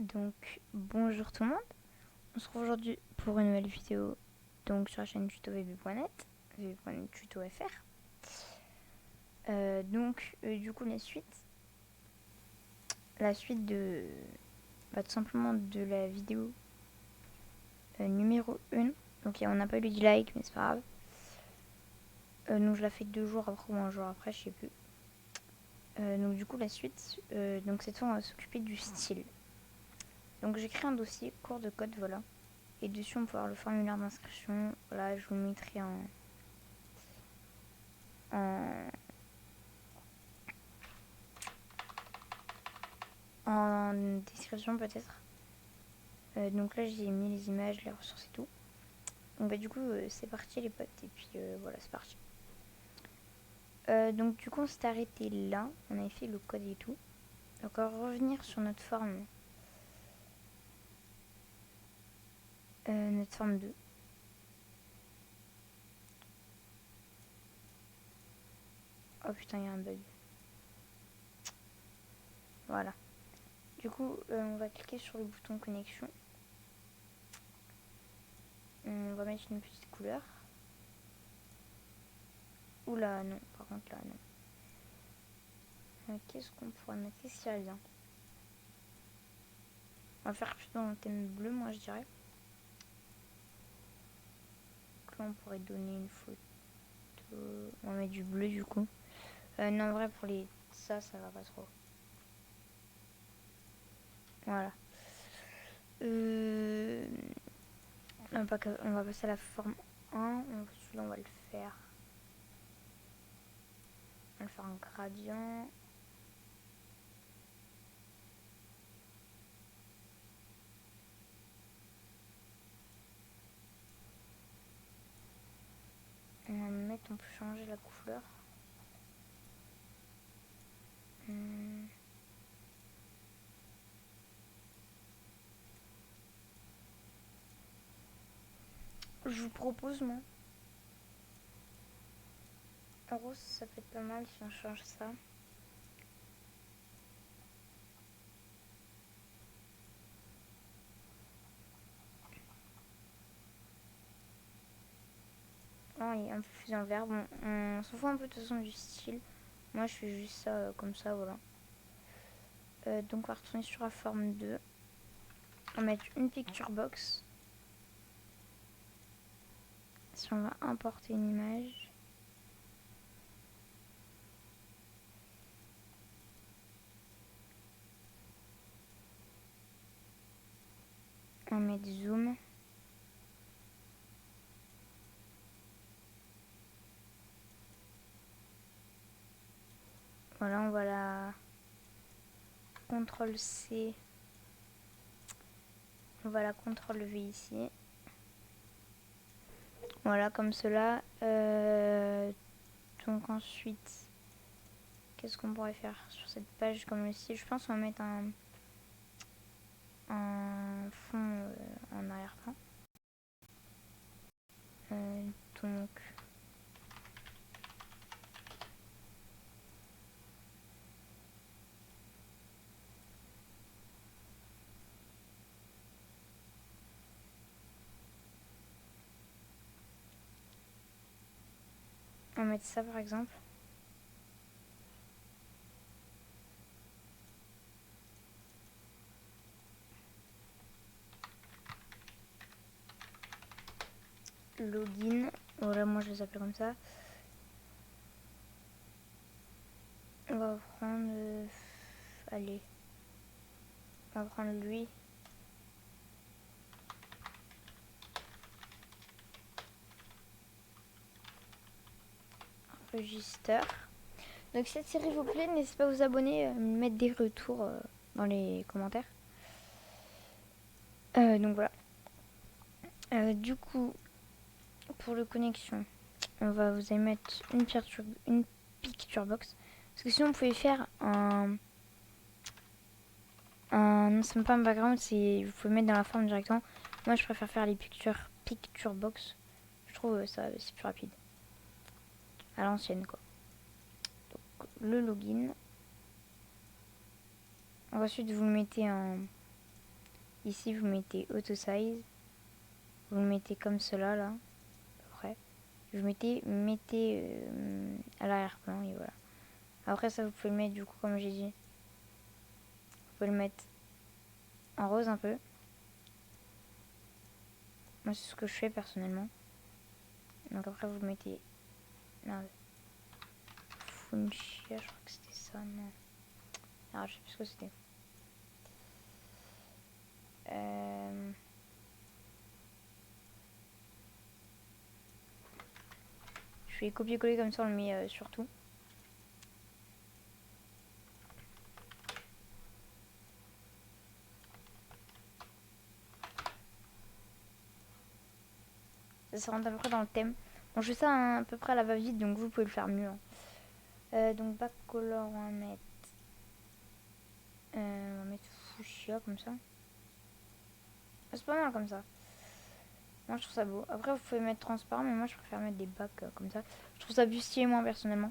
Donc bonjour tout le monde, on se retrouve aujourd'hui pour une nouvelle vidéo donc sur la chaîne tuto vb.net, vb.net tuto fr. Du coup la suite de tout simplement de la vidéo numéro 1. Donc on n'a pas eu le like mais c'est pas grave. Donc je la fais 2 jours après ou un jour après, je sais plus. Donc du coup la suite, donc cette fois on va s'occuper du style. Donc j'ai créé un dossier cours de code, voilà. Et dessus on peut voir le formulaire d'inscription. Voilà, je vous le mettrai en, en description peut-être. Donc là j'ai mis les images, les ressources et tout. Donc du coup c'est parti les potes. Et puis voilà, c'est parti. Donc du coup on s'est arrêté là. On avait fait le code et tout. Donc on va revenir sur notre forme. Notre forme 2. Oh putain, il y a un bug. Voilà. Du coup, on va cliquer sur le bouton connexion. On va mettre une petite couleur. Oula, non. Par contre, là, non. Qu'est-ce qu'on pourrait mettre? Qu'est-ce qui bien? On va faire plutôt un thème bleu, moi, je dirais. Donc là, on pourrait donner une photo. On va mettre du bleu, du coup. Non, en vrai, pour les... ça va pas trop. Voilà. On va passer à la forme 1. Celui-là, on va le faire. On va le faire en gradient. On peut changer la couleur. Je vous propose, moi. En rose, ça peut être pas mal si on change ça. Oh, il est un peu plus en vert. Bon, on s'en fout un peu de toute façon du style. Moi, je fais juste ça comme ça, voilà. Donc, on va retourner sur la forme 2. On va mettre une picture box. Si on va importer une image. On va mettre zoom. Voilà, on va la CTRL C. On va la CTRL V ici. Voilà, comme cela. Donc ensuite, qu'est-ce qu'on pourrait faire sur cette page comme le style? Je pense qu'on va mettre un fond en arrière-plan. Donc on va mettre ça par exemple. Login. Voilà, moi je les appelle comme ça. On va prendre... allez. On va prendre lui. Register. Donc si cette série vous plaît, n'hésitez pas à vous abonner, mettre des retours dans les commentaires. Donc voilà. Du coup, pour le connexion, on va vous allez mettre une picture box. Parce que sinon, vous pouvez faire non, c'est même pas un background, vous pouvez mettre dans la forme directement. Moi, je préfère faire les picture box. Je trouve ça c'est plus rapide. À l'ancienne, quoi. Donc, le login. Ensuite, vous le mettez Ici, vous mettez auto size. Vous le mettez comme cela, là. À peu près. Vous mettez à l'arrière-plan, et voilà. Après ça, vous pouvez le mettre, du coup, comme j'ai dit. Vous pouvez le mettre en rose un peu. Moi, c'est ce que je fais, personnellement. Donc après, vous mettez... Merde. Funchia, je crois que c'était ça, non. Alors, je sais plus ce que c'était. Je vais copier-coller comme ça, on le met sur tout. Ça rentre à peu près dans le thème. Bon, je fais ça hein, à peu près à la va-vite, donc vous pouvez le faire mieux. Hein. Donc back color, on va mettre fuchsia comme ça. C'est pas mal comme ça. Moi je trouve ça beau. Après vous pouvez mettre transparent, mais moi je préfère mettre des bacs comme ça. Je trouve ça plus stylé moi personnellement.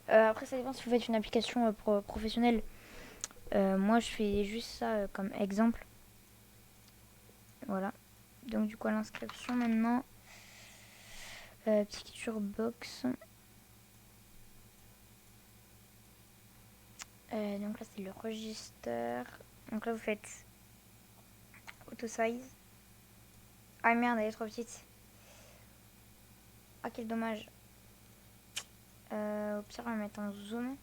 Après ça dépend si vous faites une application professionnelle. Moi je fais juste ça comme exemple. Voilà. Donc du coup à l'inscription maintenant. Picture box. Donc là c'est le register. Donc là vous faites auto size. Ah merde, elle est trop petite. Ah quel dommage. Au pire on va mettre en zoom.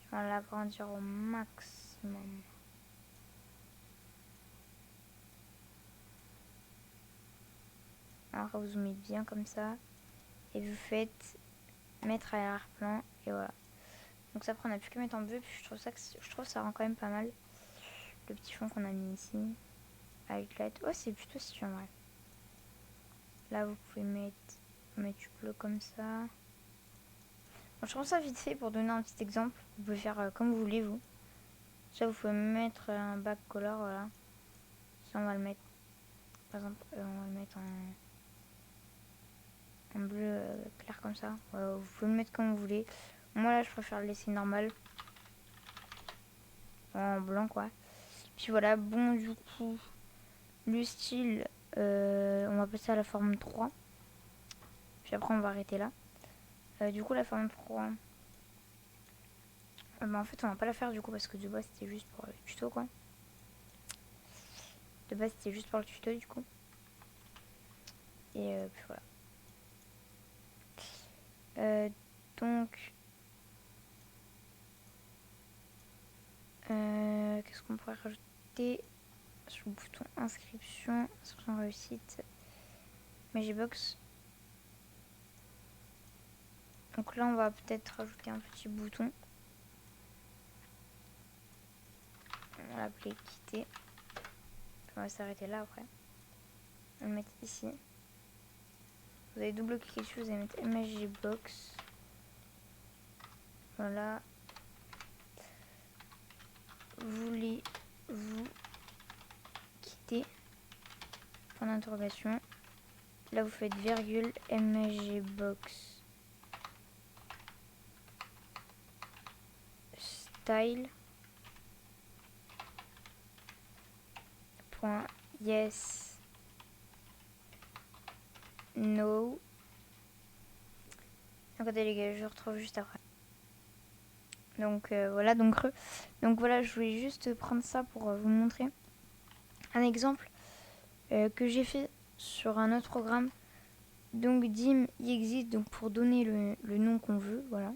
Je vais l'agrandir au maximum. Alors vous zoomez bien comme ça. Et vous faites mettre à l'arrière-plan. Et voilà. Donc ça après on n'a plus qu'à mettre en bleu. Puis je trouve ça rend quand même pas mal. Le petit fond qu'on a mis ici. Avec la... Oh c'est plutôt stylé en vrai. Là vous pouvez mettre du bleu comme ça. Bon, je trouve ça vite fait pour donner un petit exemple. Vous pouvez faire comme vous voulez vous. Ça vous pouvez mettre un back color. Voilà. Ça on va le mettre. Par exemple on va le mettre en bleu clair comme ça. Vous pouvez le mettre comme vous voulez. Moi là je préfère le laisser normal. En blanc quoi. Puis voilà, bon du coup, le style, on va passer à la forme 3. Puis après on va arrêter là. Du coup la forme 3, en fait on va pas la faire du coup parce que de base c'était juste pour le tuto quoi. De base c'était juste pour le tuto du coup. Et puis voilà. Donc qu'est-ce qu'on pourrait rajouter sur le bouton inscription réussite Magibox. Donc là on va peut-être rajouter un petit bouton. On va l'appeler quitter. Puis on va s'arrêter là après. On va le mettre ici. Vous allez double-cliquer dessus, vous allez mettre MSGbox. Voilà. Voulez-vous quitter? Point d'interrogation. Là vous faites virgule MSGbox style. Point yes. No. Attendez les gars, je retrouve juste après. Donc voilà, donc voilà, je voulais juste prendre ça pour vous montrer un exemple que j'ai fait sur un autre programme. Donc dim il existe donc pour donner le nom qu'on veut, voilà.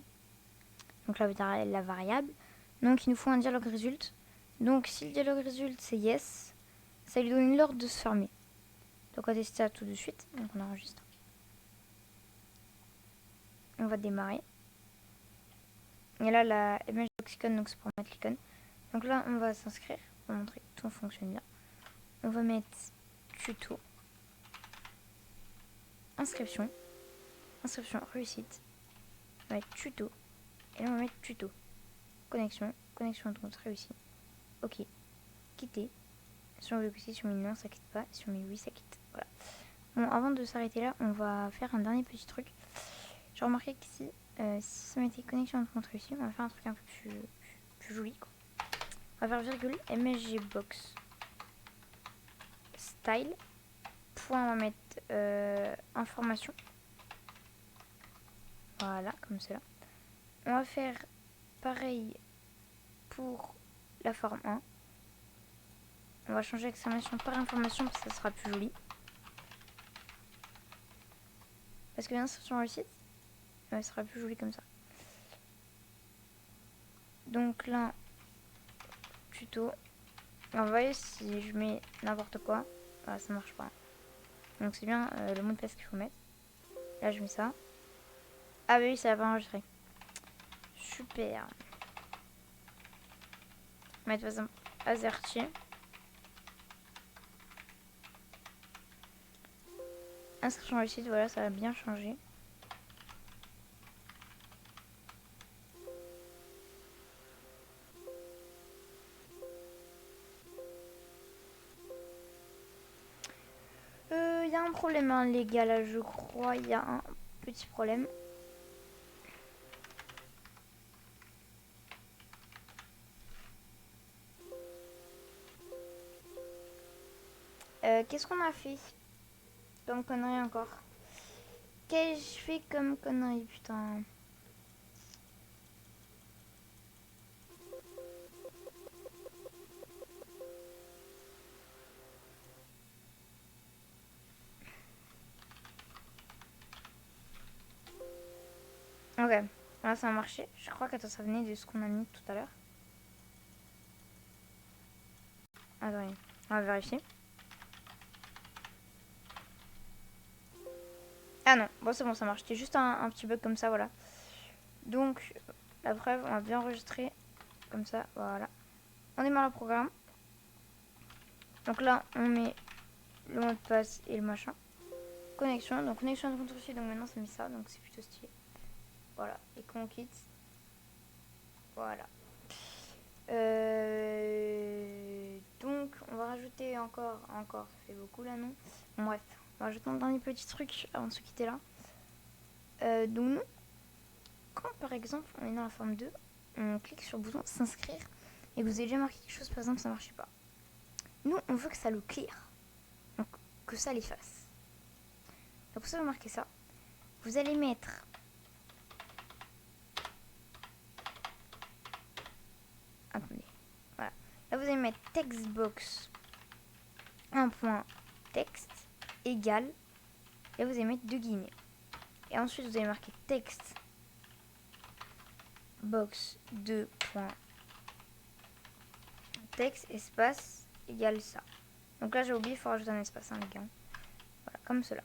Donc là la variable. Donc il nous faut un dialogue résulte. Donc si le dialogue résulte c'est yes, ça lui donne l'ordre de se fermer. Donc on va tester ça tout de suite. Donc on enregistre. On va démarrer. Et là la image icône, donc c'est pour mettre l'icône. Donc là on va s'inscrire pour montrer que tout fonctionne bien. On va mettre tuto. Inscription réussite. On va mettre tuto. Et là on va mettre tuto. Connexion donc réussie. Ok. Quitter. Si on veut quitter, si on met non, ça quitte pas. Si on met oui, ça quitte. Voilà. Bon, avant de s'arrêter là, on va faire un dernier petit truc. J'ai remarqué qu'ici, si ça mettait connexion de compte réussi, on va faire un truc un peu plus joli, quoi. On va faire virgule msg box style. Point, on va mettre information. Voilà, comme cela. On va faire pareil pour la forme 1. On va changer exclamation par information parce que ça sera plus joli. Parce que l'inscription réussite, ça sera plus joli comme ça. Donc là, tuto. On va voir si je mets n'importe quoi. Voilà, ça marche pas. Donc c'est bien le mot de passe qu'il faut mettre. Là, je mets ça. Ah bah oui, ça va pas enregistrer. Super. Mettre par exemple azerty. Inscription réussite, voilà, ça a bien changé. Il y a un problème, hein, les gars, là, je crois. Il y a un petit problème. Qu'est-ce qu'on a fait comme connerie encore? Qu'ai-je fait comme connerie, putain? Ok, là ça a marché. Je crois que ça venait de ce qu'on a mis tout à l'heure. Attendez, on va vérifier. Ah non, bon c'est bon, ça marche. C'était juste un petit bug comme ça, voilà. Donc, la preuve, on va bien enregistrer comme ça, voilà. On démarre le programme. Donc là, on met le mot de passe et le machin. Connexion, donc connexion de compte reçu, donc maintenant ça met ça, donc c'est plutôt stylé. Voilà, et quand on quitte, voilà. Donc, on va rajouter encore, ça fait beaucoup là, non? Bon, bref, on va rajouter un dernier petit truc avant de se quitter là. Donc, nous, quand par exemple on est dans la forme 2, on clique sur le bouton s'inscrire et vous avez déjà marqué quelque chose, par exemple, ça ne marchait pas. Nous, on veut que ça le clear, donc que ça l'efface. Donc, pour ça, vous marquez ça. Vous allez mettre attendez, voilà. Là, vous allez mettre textbox un point texte égal. Et vous allez mettre 2 guillemets. Et ensuite, vous allez marquer texte box 2 points texte espace égale ça. Donc là, j'ai oublié, il faut rajouter un espace, hein, les gars. Voilà, comme cela.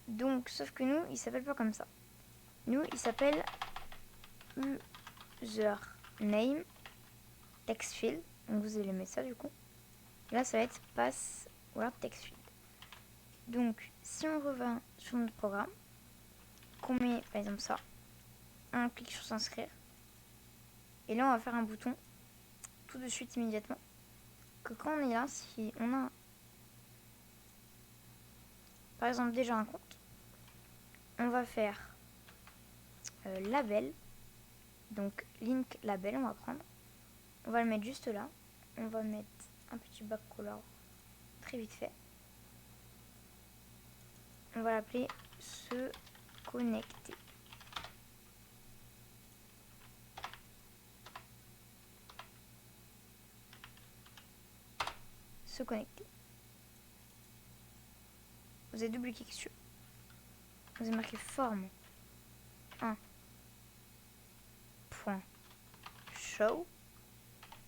Donc, sauf que nous, il s'appelle pas comme ça. Nous, il s'appelle username text field. Donc, vous allez mettre ça du coup. Et là, ça va être pass ou alors text field. Donc, si on revient sur notre programme, qu'on met par exemple ça, on clique sur s'inscrire. Et là, on va faire un bouton tout de suite immédiatement. Que quand on est là, si on a par exemple déjà un compte, on va faire label. Donc link label, on va prendre. On va le mettre juste là. On va mettre un petit backcolor très vite fait. On va l'appeler se connecter. Se connecter. Vous avez double-cliqué dessus. Vous avez marqué forme 1 point show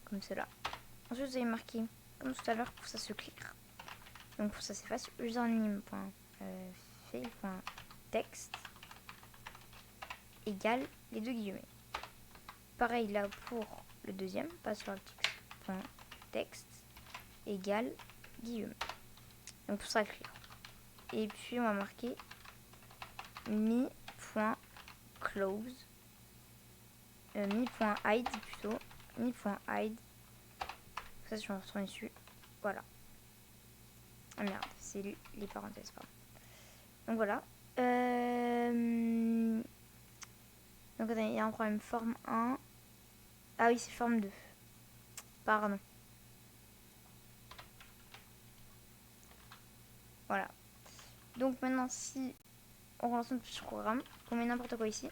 comme cela. Ensuite vous avez marqué comme tout à l'heure pour ça se clique. Donc pour ça c'est facile, username.field.text égale les 2 guillemets. Pareil là pour le deuxième, passwordtext.text égale guillemets. Donc pour ça clear. Et puis on va marquer mi.close mi.hide plutôt mi.hide. Ça je vais retourner dessus. Voilà. Ah merde, c'est les parenthèses pardon. Donc voilà. Donc il y a un problème forme 1. Ah oui, c'est forme 2. Pardon. Voilà. Donc maintenant, si on relance notre petit programme, qu'on met n'importe quoi ici,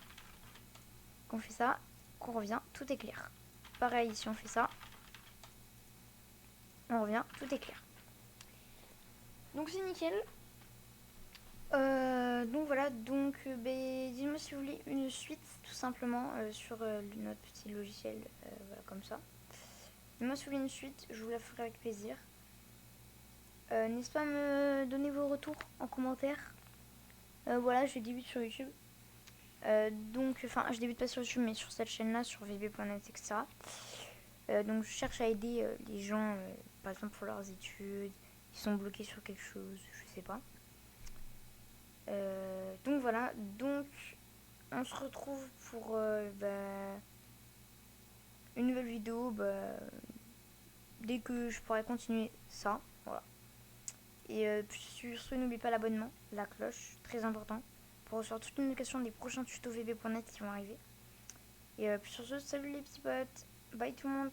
qu'on fait ça, qu'on revient, tout est clair. Pareil, si on fait ça, on revient, tout est clair. Donc c'est nickel. Donc voilà, donc dites-moi si vous voulez une suite tout simplement sur notre petit logiciel, voilà comme ça. Dites-moi si vous voulez une suite, je vous la ferai avec plaisir. N'hésitez pas à me donner vos retours en commentaire. Voilà, je débute sur YouTube. Donc, enfin, je débute pas sur YouTube, mais sur cette chaîne-là, sur vb.net, etc. Donc, je cherche à aider les gens, par exemple pour leurs études, ils sont bloqués sur quelque chose, je sais pas. Donc voilà, donc on se retrouve pour une nouvelle vidéo dès que je pourrai continuer ça. Voilà. Et sur ce, n'oublie pas l'abonnement, la cloche, très important, pour recevoir toutes les notifications des prochains tutos vb.net qui vont arriver. Et sur ce, salut les petits potes, bye tout le monde.